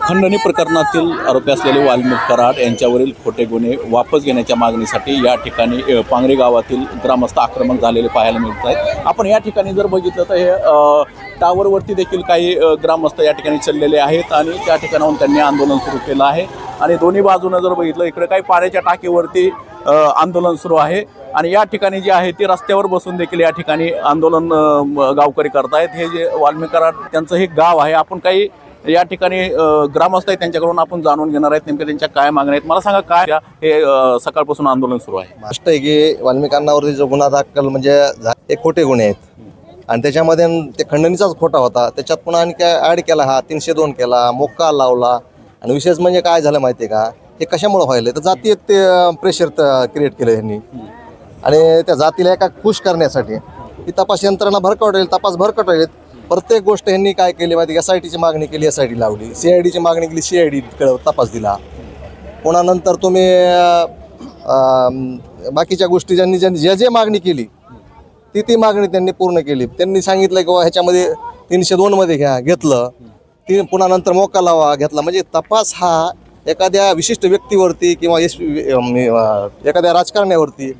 खंडणी प्रकरणातील आरोपी असलेले वाल्मिक कराड यांच्यावरील खोटे गुन्हे वापस घेण्याच्या मागणीसाठी या ठिकाणी पांगरे गावातील ग्रामस्थ आक्रमक झालेले पाहायला मिळत आहेत। आपण या ठिकाणी जर बघितलं तर हे टावरवरती देखील काही ग्रामस्थ या ठिकाणी चाललेले आहेत आणि त्या ठिकाणाहून त्यांनी आंदोलन सुरू केलं आहे। आणि दोन्ही बाजूनं जर बघितलं इकडे काही पाण्याच्या टाकीवरती आंदोलन सुरू आहे आणि या ठिकाणी जे आहे ते रस्त्यावर बसून देखील या ठिकाणी आंदोलन गावकरी करतायत। हे जे वाल्मिक कराड त्यांचं हे गाव आहे। आपण काही या ठिकाणी ग्रामस्थ आहेत त्यांच्याकडून आपण जाणून घेणार आहेत नेमके त्यांच्या काय मागण्या आहेत। मला सांगा काय हे सकाळपासून आंदोलन सुरू आहे? स्पष्ट आहे की वाल्मिकांवरती जो गुन्हा दाखल म्हणजे हे खोटे गुन्हे आहेत आणि त्याच्यामध्ये ते खंडणीचाच खोटा होता। त्याच्यात पुन्हा आणि काय ॲड केला, हा 302 केला, मोक्का लावला आणि विशेष म्हणजे काय झालं माहिती आहे का, हे कशामुळे व्हायलं तर जातीय ते प्रेशर क्रिएट केलं यांनी आणि त्या जातीला एका खुश करण्यासाठी ही तपास यंत्रणा भरकटवेल, तपास भरकटवेल। प्रत्येक गोष्ट यांनी काय केली माहिती, SITची मागणी केली, SIT लावली, CIDची मागणी केली, CID तपास दिला। पुन्हा नंतर तुम्ही बाकीच्या गोष्टी ज्यांनी जे मागणी केली ती मागणी त्यांनी पूर्ण केली। त्यांनी सांगितलं की ह्याच्यामध्ये 302 मध्ये घेतलं, पुन्हा नंतर मोक्का लावा घेतला। म्हणजे तपास हा एखाद्या विशिष्ट व्यक्तीवरती किंवा एखाद्या राजकारण्यावरती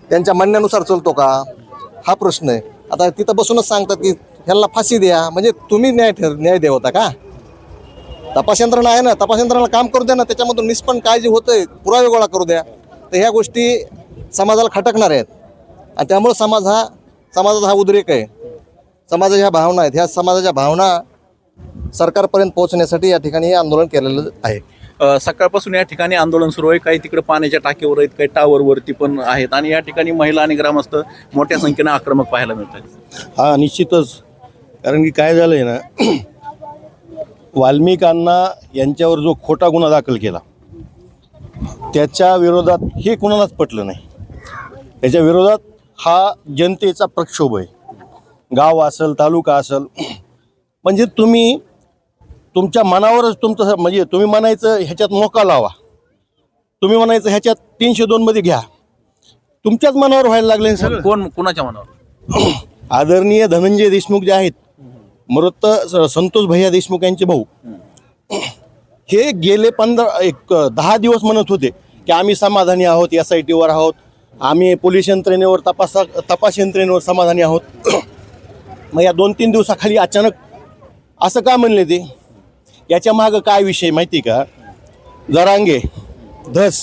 त्यांच्या म्हणण्यानुसार चालतो का, हा प्रश्न आहे। आता तिथं बसूनच सांगतात की ह्याला फाशी द्या, म्हणजे तुम्ही न्याय देवता का? तपास यंत्रणा आहे ना, तपास यंत्रणाला काम करू द्या ना, त्याच्यामधून निष्पन्न काय जे होतंय पुरावे गोळा करू द्या। तर ह्या गोष्टी समाजाला खटकणार आहेत आणि त्यामुळे समाजाचा हा उद्रेक आहे, समाजाच्या ह्या भावना आहेत, ह्या समाजाच्या भावना सरकारपर्यंत पोहोचण्यासाठी या ठिकाणी हे आंदोलन केलेलं आहे। सकाळपासून या ठिकाणी आंदोलन सुरू आहे। काही तिकडे पाण्याच्या टाकीवर आहेत, काही टावरवरती पण आहेत आणि या ठिकाणी महिला आणि ग्रामस्थ मोठ्या संख्येने आक्रमक पाहायला मिळतात। हा निश्चितच, कारण की काय झालंय ना, वाल्मिकांना यांच्यावर जो खोटा गुन्हा दाखल केला त्याच्या विरोधात हे कुणालाच पटलं नाही। त्याच्या विरोधात हा जनतेचा प्रक्षोभ आहे, गाव असेल तालुका असेल। म्हणजे तुम्ही तुमच्या मनावरच तुमचं म्हणजे तुम्ही म्हणायचं ह्याच्यात मोका लावा, तुम्ही म्हणायचं ह्याच्यात 302 मध्ये घ्या, तुमच्याच मनावर व्हायला लागले सगळं। कोणाच्या मनावर? आदरणीय धनंजय देशमुख जे आहेत, मृत संतोष भैया देशमुख यांचे भाऊ, हे गेले 10 दिवस म्हणत होते की आम्ही समाधानी आहोत, SITवर आहोत, आम्ही पोलीस यंत्रणेवर तपास यंत्रणेवर समाधानी आहोत। मग या 2-3 दिवसाखाली अचानक असं का म्हणले ते? याच्या मागं काय विषय माहिती का? जरांगे धस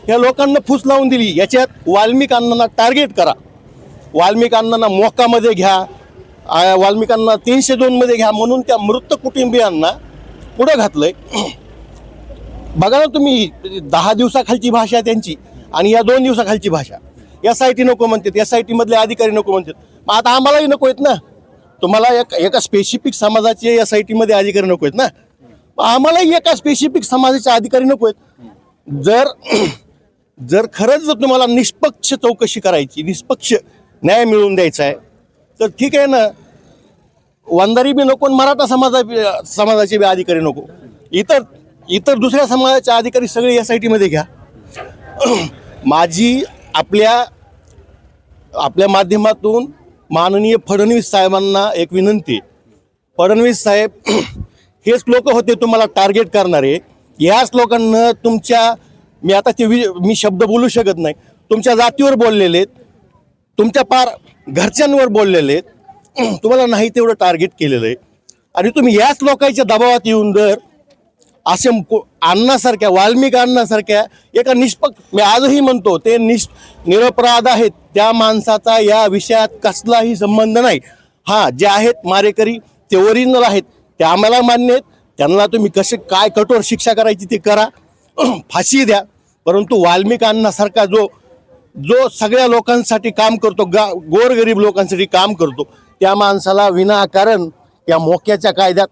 ह्या लोकांना फूस लावून दिली। याच्यात वाल्मिकांना टार्गेट करा, वाल्मिकांना मोक्कामध्ये घ्या, वाल्मिकांना 302 मध्ये घ्या म्हणून त्या मृत कुटुंबियांना पुढं घातलंय। बघा ना तुम्ही, 10 दिवसाखालची भाषा त्यांची आणि या 2 दिवसाखालची भाषा। SIT नको म्हणतात, SIT मधले अधिकारी नको म्हणतात, मग आता आम्हालाही नको आहेत ना। तुम्हाला एका स्पेसिफिक समाजाचे SIT मध्ये अधिकारी नको आहेत ना, आम्हालाही एका स्पेसिफिक समाजाचे अधिकारी नको आहेत। जर खरंच जर तुम्हाला निष्पक्ष चौकशी करायची, निष्पक्ष न्याय मिळवून द्यायचा आहे तर ठीक आहे ना, वंजारी बी नको, मराठा समाजाचे बी अधिकारी नको, इतर दुसऱ्या समाजाचे अधिकारी सगळे SIT मध्ये घ्या। माझी आपल्या माध्यमातून माननीय फडणवीस साहेबांना एक विनंती, फडणवीस साहेब हेच लोक होते तुम्हाला टार्गेट करणारे, याच लोकांना मी आता मी शब्द बोलू शकत नाही, तुमच्या जातीवर बोललेले आहेत, तुमच्या पार घरच्यांवर बोललेले आहेत, तुम्हाला नाही तेवढं टार्गेट केलेलं आहे आणि तुम्ही याच लोकांच्या दबावात येऊन जर असे अण्णासारख्या वाल्मिक अण्णासारख्या एका मी आजही म्हणतो ते निरपराध आहेत, त्या माणसाचा या विषयात कसलाही संबंध नाही। हां, जे आहेत मारेकरी ते ओरिजिनल आहेत, ते आम्हाला मान्य आहेत, त्यांना तुम्ही काय कठोर शिक्षा करायची ते करा, फाशी द्या। परंतु वाल्मिक अण्णासारखा जो सगळ्या लोकांसाठी काम करतो, गोरगरीब लोकांसाठी काम करतो, त्या माणसाला विनाकारण त्या मोक्याच्या कायद्यात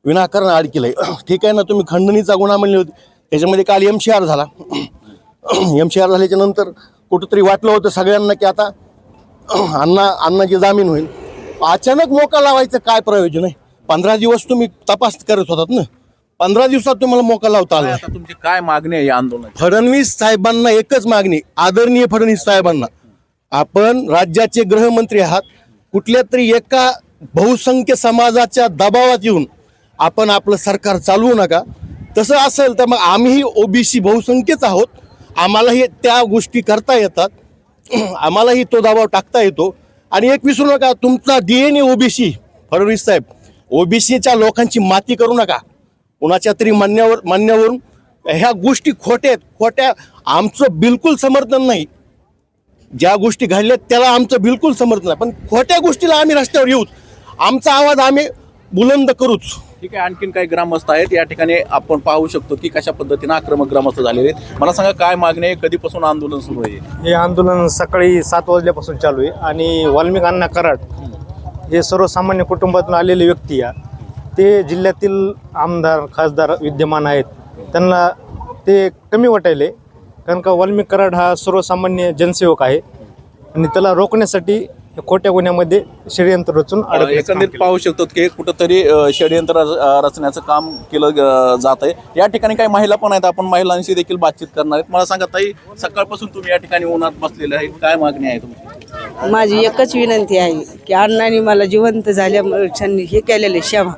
विनाकारण अड केलंय। ठीक आहे ना, तुम्ही खंडणीचा गुन्हा म्हणले होते, त्याच्यामध्ये काल MCR झाला। MCR झाल्याच्या नंतर कुठंतरी वाटलं होतं सगळ्यांना की आता अण्णाची जामीन होईल, अचानक मोका लावायचं काय प्रयोजन आहे? 15 दिवस तुम्ही तपास करत होतात ना, 15 दिवसात तुम्हाला मोका लावता आला। तुमची काय मागणी आहे या आंदोलनाची? फडणवीस साहेबांना एकच मागणी, आदरणीय फडणवीस साहेबांना, आपण राज्याचे गृहमंत्री आहात, कुठल्या तरी एका बहुसंख्य समाजाच्या दबावात येऊन आपण आपलं सरकार चालवू नका. तसं असेल तर मग आम्हीही ओबीसी बहुसंख्यच आहोत, आम्हालाही त्या गोष्टी करता येतात, आम्हालाही तो दबाव टाकता येतो. आणि एक विसरू नका, तुमचा DNA ओबीसी. फडणवीस साहेब, ओबीसीच्या लोकांची माती करू नका. कुणाच्या तरी म्हणण्यावरून ह्या गोष्टी खोट्या. आमचं बिलकुल समर्थन नाही. ज्या गोष्टी घडल्यात त्याला आमचं बिलकुल समर्थन नाही, पण खोट्या गोष्टीला आम्ही रस्त्यावर येऊच, आमचा आवाज आम्ही बुलंद करूच. ठीक आहे. आणखीन काही ग्रामस्थ आहेत या ठिकाणी, आपण पाहू शकतो की कशा पद्धतीनं आक्रमक ग्रामस्थ झालेले आहेत. मला सांगा, काय मागणी आहे, कधीपासून आंदोलन सुरू आहे? हे आंदोलन सकाळी 7 वाजल्यापासून चालू आहे आणि वाल्मिक अण्णा कराड हे सर्वसामान्य कुटुंबातून आलेले व्यक्ती या, ते जिल्ह्यातील आमदार खासदार विद्यमान आहेत, त्यांना ते कमी वाटायले. कारण का वाल्मिक कराड हा सर्वसामान्य जनसेवक आहे आणि त्याला रोखण्यासाठी खोट्या गुन्ह्यामध्ये षडयंत्र रचून एकंदरीत पाहू शकतो की कुठंतरी षडयंत्र रचण्याचं काम केलं जात आहे. या ठिकाणी काही महिला पण आहेत, आपण महिलांशी देखील बातचीत करणार आहेत. मला सांगा ताई, सकाळपासून तुम्ही या ठिकाणी उन्हात बसलेले आहे, काय मागणी आहे तुमची? माझी एकच विनंती आहे की अण्णांनी मला जिवंत झाल्यामुळे हे केलेले क्षमा,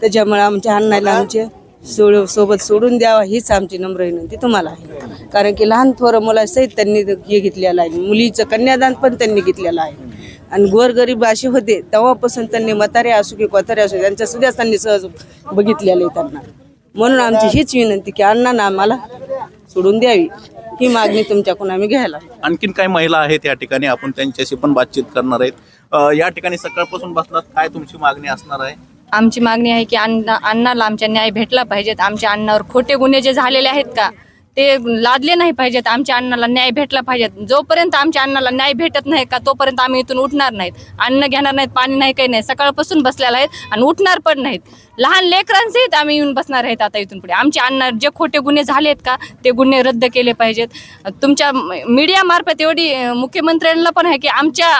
त्याच्यामुळे आमच्या अण्णाला आमचे सोबत सोडून द्यावा हीच आमची नम्र विनंती तुम्हाला आहे. कारण की लहान थोरं मुलासहित त्यांनी हे घेतलेलं आहे, मुलीचं कन्यादान पण त्यांनी घेतलेलं आहे. आणि गोरगरीब असे होते तेव्हापासून त्यांनी म्हातारे असो की कोतारे असो त्यांच्या सुद्धा त्यांनी सहज बघितलेलं आहे त्यांना. म्हणून आमची हीच विनंती की अण्णांना आम्हाला सोडून द्यावी, ही मागणी तुमच्याकडून आम्ही घ्यायला. आणखीन काही महिला आहेत या ठिकाणी, आपण त्यांच्याशी पण बातचीत करणार आहेत. या ठिकाणी सकाळपासून बसलात, काय तुमची मागणी असणार आहे? आमची मागणी आहे की अण्णाला आमच्या न्याय भेटला पाहिजेत. आमच्या अण्णावर खोटे गुन्हे जे झालेले आहेत का ते लादले नाही पाहिजेत. आमच्या अण्णाला न्याय भेटला पाहिजेत. जोपर्यंत आमच्या अण्णाला न्याय भेटत नाही का तोपर्यंत आम्ही इथून उठणार नाहीत. अन्न घेणार नाहीत, पाणी नाही, काही नाही. सकाळपासून बसलेला आहेत आणि उठणार पण नाहीत. लहान लेकरांसहित आम्ही येऊन बसणार आहेत आता इथून पुढे. आमच्या अण्णा जे खोटे गुन्हे झालेत का ते गुन्हे रद्द केले पाहिजेत. तुमच्या मीडियामार्फत एवढी मुख्यमंत्र्यांना पण आहे की आमच्या